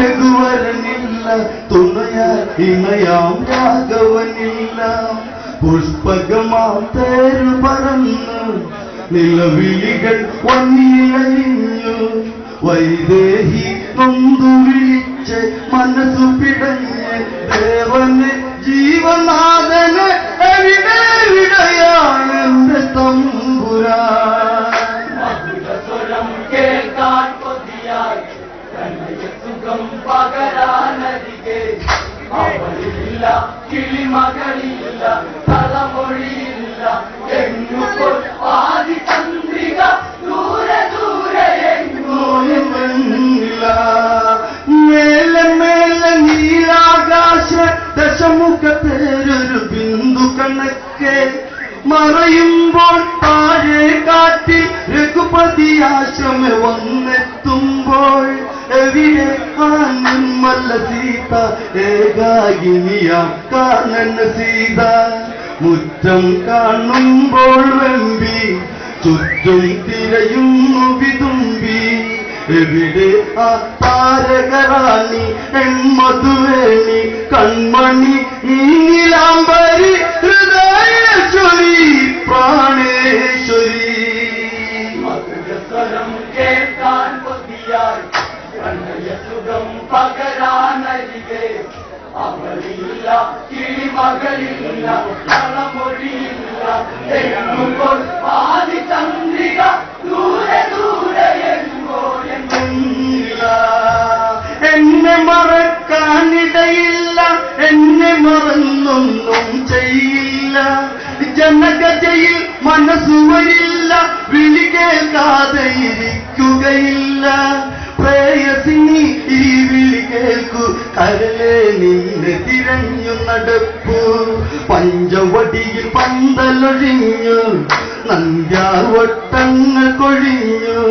രഘുവരനില്ല, തുണയാൽ ഇണയാം രാഘവനില്ല. പുഷ്പകമാം തേരു പറന്ന് നിലവിളികൾ വന്നിഴഞ്ഞു. വൈദേഹി നൊന്തു വിളിച്ച് മനസ്സു പിടഞ്ഞ് ദേവന് ജീവനാഥന് എവിടെയാണ് എന്റെ തമ്പുരാൻ? മധുരസ്വരം കേൾക്കാൻ കൊതിയായി സുഖം പകരാനരികെ അവളില്ല, കിളിമകളില്ല, തലമൊഴിയില്ല, എങ്ങുമ്പോൾ ആദി ചന്ദ്രിക ദൂരെ ദൂരെ എങ്ങോയില്ല. മേലെ മേലെ നീലാകാശ ദശമുഖത്തേരൊരു ബിന്ദു കണക്കെ മറയുമ്പോൾ താഴെ കാറ്റിൽ രഘുപതി ആശ്രമ വന്നെത്തുമ്പോൾ എവിടെ ആനന്മല്ല സീത, ഏകാകിനിയാം കാനന സീത. മുറ്റം കാണുമ്പോൾ വെമ്പി ചുറ്റും തിരയുന്നു വിതുമ്പി. എവിടെ ആ താരകറാണി എൺമധുവേണി കൺമണി നീലാംബരി ഹൃദയേശ്വരി പ്രാണേശ്വരി? മധുരസ്വരം കേൾക്കാൻ കൊതിയായി സുഖം പകരാനരികെ അവളില്ല, കിളിമകളില്ല, തലമൊഴിയില്ല, എങ്ങുമ്പോൾ ആദി ചന്ദ്രിക ദൂരെ ദൂരെ എങ്ങോ എങ്ങില്ല. എന്നെ മറക്കാനിടയില്ല, എന്നെ മറന്നൊന്നും ചെയ്യില്ല. ജനകജയിൽ മനസ്സു വരില്ല, വിളി കേൾക്കാതെ ഇരിക്കുകയില്ല. പ്രേയസിനി ഈ വിളി കേൾക്കൂ, കരളെ നിന്നെ തിരഞ്ഞു നടപ്പൂ. പഞ്ചവടിയിൽ പന്തലൊഴിഞ്ഞു, നന്ദ്യാർവട്ടങ്ങൾ കൊഴിഞ്ഞു.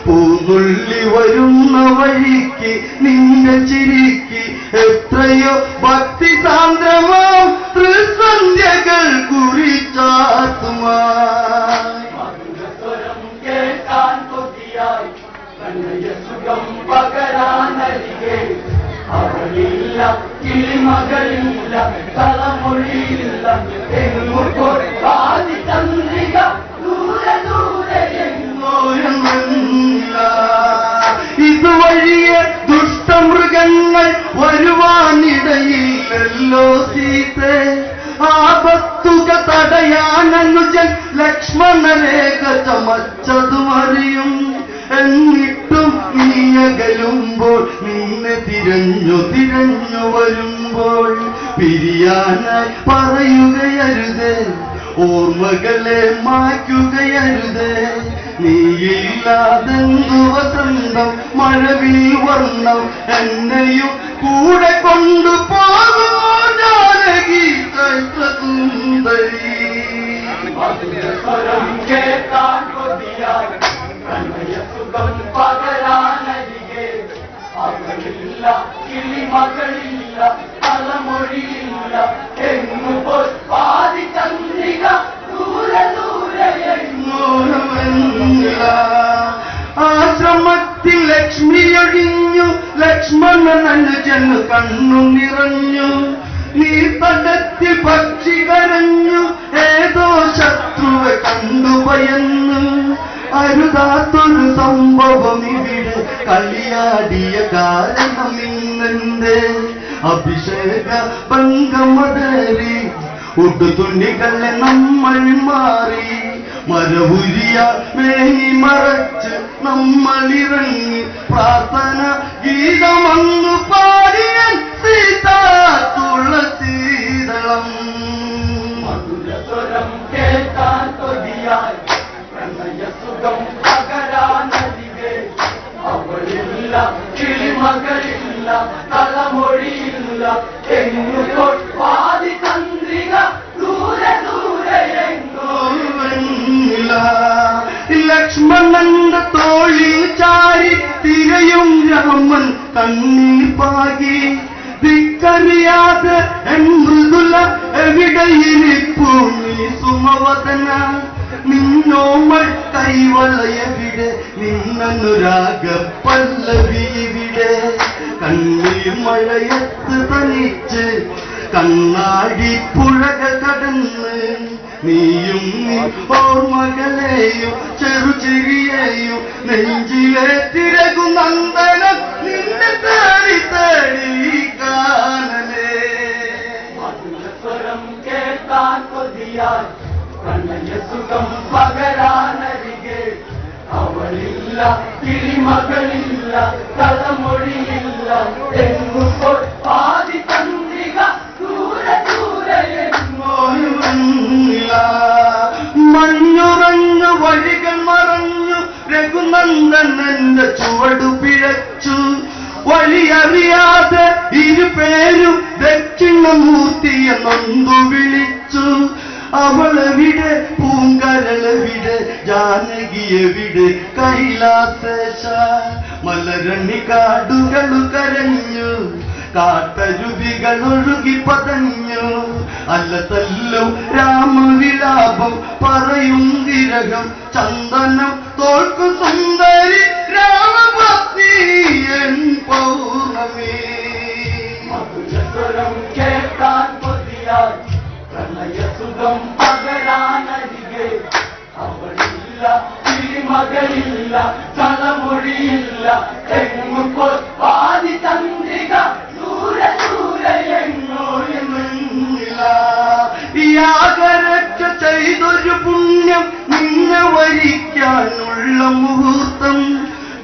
പൂന്നുള്ളി വരുന്ന വഴിക്ക് നിന്റെ ചിരിക്ക് എത്രയോ ഭക്തി സാന്ദ്രമോ ത്രിസന്ധ്യകൾ കുറിച്ചാത്തുമാ. മധുരസ്വരം കേൾക്കാൻ കൊതിയായി സുഖം പകരാനരികെ അവളില്ല, കിളിമകളില്ല, തലമൊഴിയില്ല, എങ്ങുമ്പോൾ ആദി ചന്ദ്രിക ദൂരെ ദൂരെ എങ്ങോയെന്നില്ല. ഇതുവഴിയെ ദുഷ്ടമൃഗങ്ങൾ വരുവാനിടയില്ലല്ലോ സീതേ. ആപത്തുക തടയാൻ അനുജൻ ലക്ഷ്മണരേഖ ചമച്ചതും അറിയും. എന്നിട്ടും നീയകലുമ്പോൾ നിന്നെ തിരഞ്ഞു തിരഞ്ഞു വരുമ്പോൾ പിരിയാനായി പറയുകയരുത്, ഓർമ്മകളെ മായ്ക്കുകയരുത്. നീയില്ലാതെന്തു വസന്തം മഴവിൽ വർണ്ണം എന്നെയും കൂടെ കൊണ്ടുപോകുമോ ജാനകി ചൈത്രസുന്ദരി? മധുരസ്വരം കേൾക്കാൻ കൊതിയായി സുഖം പകരാനരികെ അവളില്ല, കിളിമകളില്ല, തലമൊഴിയില്ല, എങ്ങുമ്പോൾ ആദി ചന്ദ്രിക ദൂരെ ദൂരെ എങ്ങോയില്ല. ആശ്രമത്തിൽ ലക്ഷ്മിയൊഴിഞ്ഞു, ലക്ഷ്മണൻ അനുജന് കണ്ണു നിറഞ്ഞു. നീർത്തടത്തിൽ പക്ഷി കരഞ്ഞു, ഏതോ ശത്രുവെ കണ്ടു ഭയന്നു. അരുതാത്തൊരു സംഭവം ഇവിടെ കളിയാടിയ കാരണം ഇന്നെന്റെ അഭിഷേക ഭംഗമതേറി. ഉടുതുണികളെ നമ്മൾ മാറി, മരവുരിയ മേനി മറച്ച് നമ്മളിറങ്ങി പ്രാർത്ഥന ഗീതമന്നു പാടിയൻ സീതാ തുളസീതളം. മധുരസ്വരം കേൾക്കാൻ കൊതിയായി സുഖം പകരാനരികെ അവളില്ല, കിളിമകളില്ല, തലമൊഴിയില്ല, എങ്ങുമ്പോൾ ആദി ചന്ദ്രിക ദൂരെ ദൂരെ എങ്ങോയില്ല. ലക്ഷ്മണന്റെ തോളിൽ ചാരി തിരയും രാമൻ കണ്ണീർ പാകി. ദിക്കറിയാതെ എൻ മൃദുല എവിടെയിരിപ്പു നീ സുമവദന? നിന്നോമൾ കൈവളയെവിടെ, നിന്നനുരാഗ പല്ലവിവിടെ? കണ്ണീർ മഴയത്ത് തനിച്ച് കണ്ണാടി പുഴകൾ കടന്ന് നീയും നീ ഓർമ്മകളെയും ചെറുചിരിയെയും നെഞ്ചിലെ തിരകു നന്ദനം നിന്നെ തേടി തേടി കാണലേ സ്വരം കേൾക്കാൻ കൊതിയാൽ പ്രണയ സുഖം പകരാനരികെ അവളില്ല കിളിമകളില്ല തലമൊഴിയില്ല എങ്ങുമ്പോൾ പാതി ചന്ദ്രിക ദൂരെ ദൂരെയെങ്ങോ മഞ്ഞുറഞ്ഞു വഴികൾ മറഞ്ഞു രഘുനന്ദനന്റെ ചുവടു പിഴച്ചു വഴിയറിയാതെ ഇരുപേരും ദക്ഷിണമൂർത്തിയെ നൊന്തു വിളിച്ചു അവളെവിടെ പൂങ്കരളെവിടെ ജാനകിയെവിടെ കൈലാസേശ മലരണി കാടുകളു കരഞ്ഞു കാട്ടരുവികൾ ഒഴുകി പതഞ്ഞു അല്ലതല്ലും രാമവിലാപം പറയും വിരകം ചന്ദനം തോൽക്കു സുന്ദരി രാമഭക്തി എൻ പൗർണമി മധുരസ്വരം കേൾക്കാൻ കൊതിയാൽ പ്രണയ സുഖം പകരാനരികെ അവളില്ല കിളിമകളില്ല തലമൊഴിയില്ല എങ്ങുമ്പോൾ പാതി ചന്ദ്രിക ദൂരെ ദൂരെ എങ്ങോ യാഗരക്ഷ ചെയ്തൊരു പുണ്യം നിന്നെ വരിക്കാനുള്ള മുഹൂർത്തം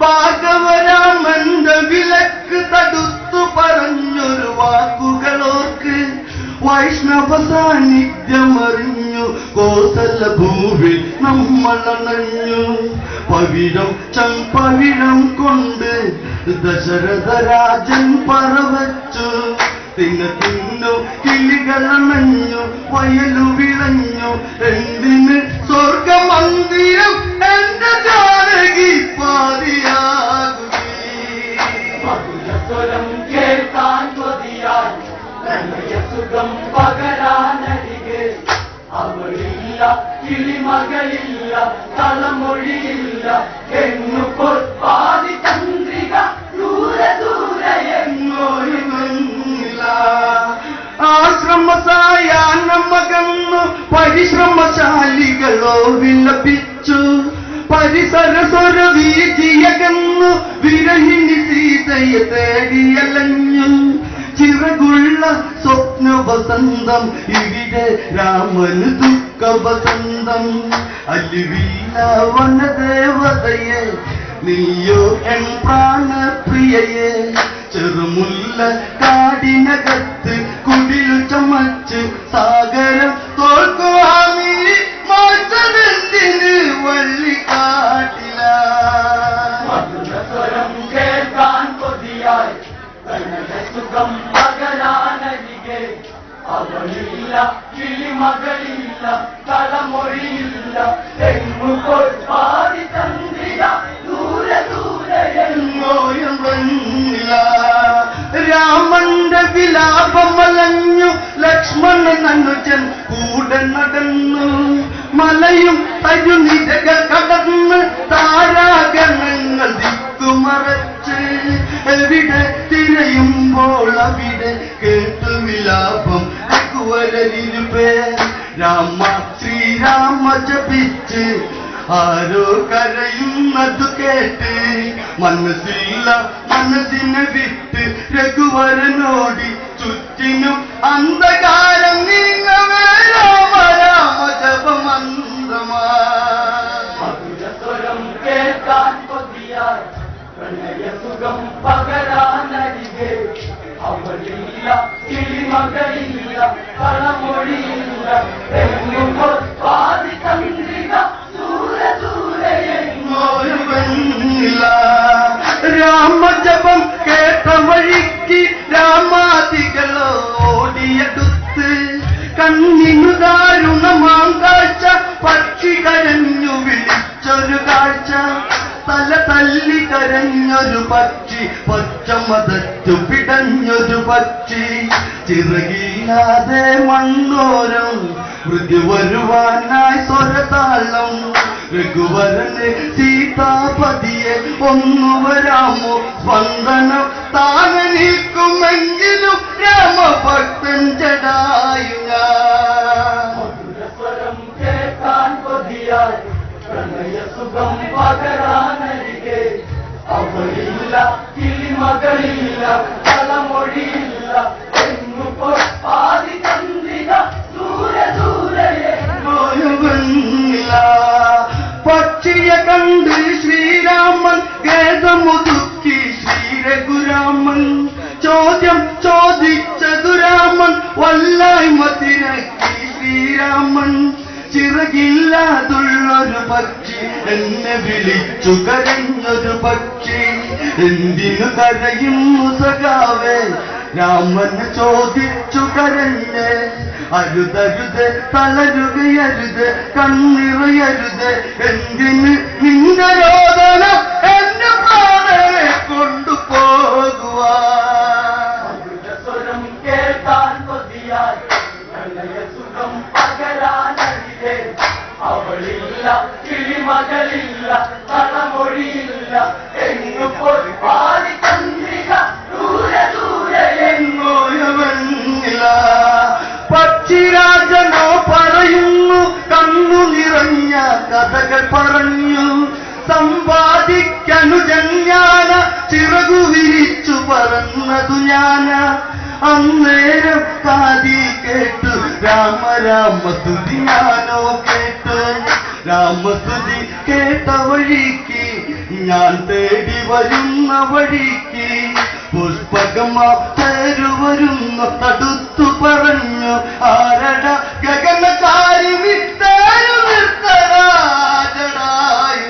ഭാഗവരാമന്റെ വിലക്ക് തടുത്തു പറഞ്ഞൊരു വാക്കുകളോർക്ക് വൈഷ്ണവ സാന്നിധ്യമറിഞ്ഞു കോസല ഭൂവിൽ നമ്മളണഞ്ഞു പവിഴം ചമ്പവിഴം കൊണ്ട് ദശരഥ രാജൻ പറവച്ചു തിന്നു കിളികളണഞ്ഞു വയലു വിളഞ്ഞു എന്തിന് സ്വർഗമന്ദിരം എന്റെ ജാനകി മധുരസ്വരം കേൾക്കാൻ കൊതിയാൽ പ്രണയ സുഖം പകരാനരികെ അവളില്ല കിളിമകളില്ല തലമൊഴിയില്ല എങ്ങുമ്പോൾ പാതി ചന്ദ്രിക ദൂരെ ദൂരെ എങ്ങോ ആശ്രമസായാനമകന്നു പരിശ്രമശാലികളോ വിലപിച്ചു പരിസരസ്വര വീതിയകന്നു വിരഹിണി സീതയെ തേടിയലഞ്ഞു ചിറകുള്ള സ്വപ്ന വസന്തം ഇവിടെ രാമന് ദുഃഖ വസന്തം അലിവില്ല വനദേവതയെ നീയോ എൻ പ്രാണപ്രിയയെ ചെറുമുല്ല കാടിനകത്ത് കുടിൽ ചമച്ച് സാഗരം തോൽക്കുവാമി മാറ്റനെന്തിന് വള്ളിക്കാട്ടില മധുരസ്വരം കേൾക്കാൻ കൊതിയാൽ പ്രണയ സുഖം പകരാനരികെ അവളില്ല കിളിമകളില്ല തലമൊഴിയില്ല എങ്ങുമ്പോൾ പാതി ചന്ദ്രിക ദൂരെ ദൂരെ എങ്ങോ രാമന്റെ വിലാപമലഞ്ഞു ലക്ഷ്മണൻ അനുജൻ കൂടെ നടന്നു മലയും തരുനിരകൾ കടന്ന് താരാഗണങ്ങൾ ദിക്കുമറച്ച് എവിടെ തിരയുമ്പോൾ അവിടെ കേട്ടു വിലാപം രഘുവരനിരുപേ രാമ ശ്രീരാമ ജപിച്ച് ആരോ കരയുന്നതു കേട്ട് മനസ്സില്ല മനസ്സിനെ വിട്ട് രഘുവരനോടി ചുറ്റിനും അന്ധകാരം നീങ്ങവേ രാമ രാമ ജപമന്ത്രമാ മധുരസ്വരം കേൾക്കാൻ കൊതിയാൽ പ്രണയ സുഖം പകരാനരികെ അവളില്ല കിളിമകളില്ല തലമൊഴിയില്ല എങ്ങുമ്പോൾ പാതി ചന്ദ്രിക ദൂരെ ദൂരെ എങ്ങോ രാമജപം കേട്ട വഴിക്ക് രാമാദികളോ ഓടിയെടുത്ത് കണ്ണിനു ദാരുണമാം കാഴ്ച പക്ഷി കരഞ്ഞു വിളിച്ചൊരു കാഴ്ച തല തല്ലി കരഞ്ഞൊരു പക്ഷി പച്ചമതച്ചു പിടഞ്ഞൊരു പക്ഷി ചിറകില്ലാതെ മണ്ണോരം മൃദു വരുവാനായി സ്വരതാളം രഘുവരനെ സീതാപതിയെ ഒന്നു വരാമോ സ്പന്ദനം താനനി കിളിമകളില്ല കളമൊഴിയില്ല എങ്ങുപോ പാതി ചന്ദ്രിക ദൂരെ ദൂരെ പക്ഷിയെ കണ്ട് ശ്രീരാമൻ ഖേദമൊതുക്കി ശ്രീരഘുരാമൻ ചോദ്യം ചോദിച്ചതു രാമൻ വല്ലായ്മ തിരക്കി ശ്രീരാമൻ ചിറകില്ലാതുള്ളൊരു പക്ഷി എന്നെ വിളിച്ചു കരഞ്ഞൊരു പക്ഷി എന്തിനു കരയുന്നു സഖാവേ രാമൻ ചോദിച്ചു കരഞ്ഞ് അരുതരുത് തളരുകയരുത് കണ്ണിറയരുത് എന്തിന് നിന്റെ രോദന എന്റെ പ്രാണനെ കൊണ്ടുപോകുവാ സ്വരം കേൾക്കാൻ കൊതിയായി സുഖം പകരാനരികെ അവളില്ല കിളിമകളില്ല കളമൊഴിയില്ല എങ്ങുപോയി പാതി ചന്ദ്രിക ദൂരെ ദൂരെ എങ്ങോയവന്നില്ല പക്ഷിരാജനോ പറയുന്നു കണ്ണു നിറഞ്ഞ കഥകൾ പറഞ്ഞു സമ്പാദിക്കനുജന്യാന ചിറകു വിരിച്ചു പറന്നതു ഞാന അന്നേരം കാതി കേട്ടു രാമരാമസ്തുതി ഞാനോ കേട്ടു രാമസ്തുതി കേട്ട വഴിക്ക് ഞാൻ തേടി വരുന്ന വഴിക്ക് പുഷ്പകമാ തേരു വരുന്നു തടുത്തു പറഞ്ഞു ആരട ഗഗനകാരി വിട്ടേരു നിർത്തരാജടായി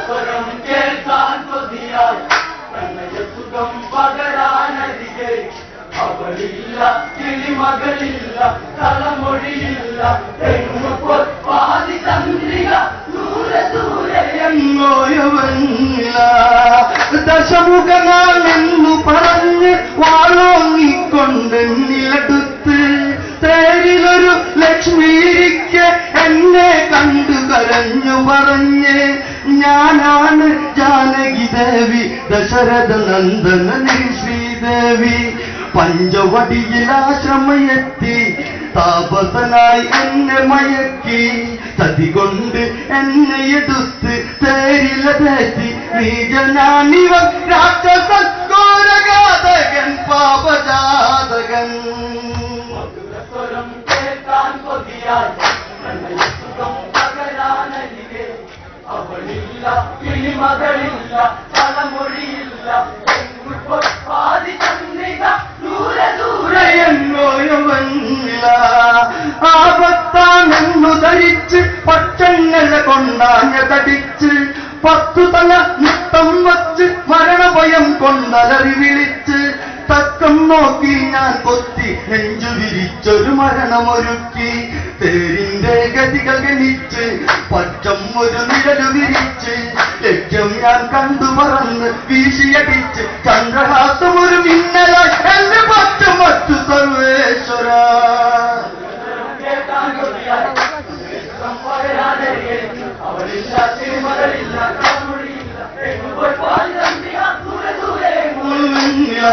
സ്വരം കേൾക്കാൻ കൊതിയായി സുഖം പകരാനരികെ അവളില്ല കിളിമകളില്ല കളമൊഴിയില്ല എങ്ങുപോയി പാതി ചന്ദ്രിക ദൂരെ ദൂരെ എങ്ങോയവന്നില്ല ദശമുഖനാണെന്നു പറഞ്ഞ് വാളോങ്ങിക്കൊണ്ടെന്നിലടുത്ത് തേരിലൊരു ലക്ഷ്മിക്ക് എന്നെ കണ്ടു കരഞ്ഞു പറഞ്ഞ് ഞാനാണ് ജാനകി ദേവി ദശരഥ നന്ദനനി ശ്രീദേവി പഞ്ചവടിയിലാശ്രമയെത്തി താപസനായി എന്നെ മയക്കി സതി കൊണ്ട് എന്നെ എടുത്ത് തേരിലെത്തി നീജനാണിവൻ രാക്ഷസൻ ഘോരഘാതകൻ പാപജാതകൻ സ്വരം കേൾക്കാൻ കൊതിയായി സുഖം പകരാനരികെ അവളില്ല കിളിമകളില്ല കളമൊഴിയില്ല എങ്ങുപോയി പാതി ചന്ദ്രിക ദൂരെ ദൂരെ എങ്ങോയവന്നില്ല ആപത്താണെന്നു ധരിച്ച് പക്ഷങ്ങളെ കൊണ്ടാഞ്ഞ തടിച്ച് 10 തല നൃത്തം വച്ച് മരണഭയം കൊണ്ടലറി വിളിച്ച് തക്കം നോക്കി ഞാൻ കൊത്തി നെഞ്ചു വിരിച്ചൊരു മരണമൊരുക്കി തേരിന്റെ ഗതികൾ ഗണിച്ച് പച്ചം ഒരു നിഴലു വിരിച്ച് ലക്ഷ്യം ഞാൻ കണ്ടു പറന്ന് വീശിയടിച്ച് ചന്ദ്രഹാസം ഒരു മിന്നലായി എന്റെ പച്ചം വച്ചു സർവേശ്വര അവളില്ല കിളിമകളില്ല കളമൊഴിയില്ല എങ്ങുപോയി പാതി ചന്ദ്രിക ദൂരെ ദൂരെ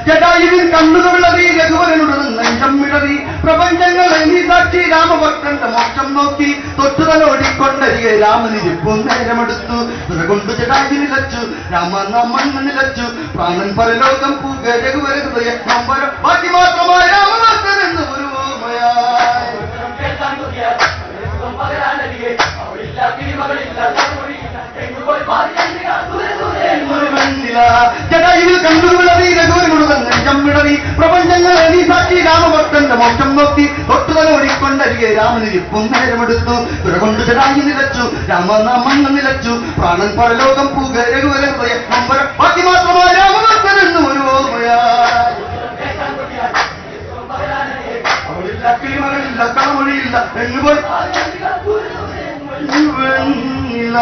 ജടായുവിൻ കണ്ണുകളുള്ളവി രഘുവരനുടൻ നെഞ്ചമ്മിഴവി പ്രപഞ്ചങ്ങളെ നീ സാക്ഷി രാമഭക്തന്റെ മോക്ഷം നോക്കി തൊട്ടുതലോടിക്കൊണ്ടരികെ രാമനിരിപ്പും നേരമെടുത്തു കൊണ്ട് ജടായു നിലച്ചു രാമനാമണ്ണ് നിലച്ചു പ്രാണൻ പരലോകം പൂക രഘുവര ഹൃദയ നമ്പരം ബാക്കി മാത്രമായി രാമഭക്തനെന്ന് ഒരു ഓർമ്മയായി അവളില്ല കിളിമകളില്ല കളമൊഴിയില്ല എങ്ങുപോയി പാതി ചന്ദ്രിക ദൂരെ ദൂരെ ജടായുവിൽ കണ്ടുകൊള്ളവി രഘുവരനുടൻ നെഞ്ചമ്മിഴവി പ്രപഞ്ചങ്ങളെ നീ സാക്ഷി രാമഭക്തന്റെ മോക്ഷം നോക്കി തൊട്ടുതലോടിക്കൊണ്ടരികെ രാമനിരിപ്പും നേരമെടുത്തു കൊണ്ട് ജടായു നിലച്ചു രാമനാമണ്ണ് നിലച്ചു പ്രാണൻ പരലോകം പൂക രഘുവര ഹൃദയ നമ്പരം ബാക്കി മാത്രമായി രാമഭക്തനെന്ന് ഒരു ഓർമ്മയായി അവളില്ല കിളിമകളില്ല കളമൊഴിയില്ല എങ്ങുപോയി ദൂരെ ദൂരെ വെണ്ണില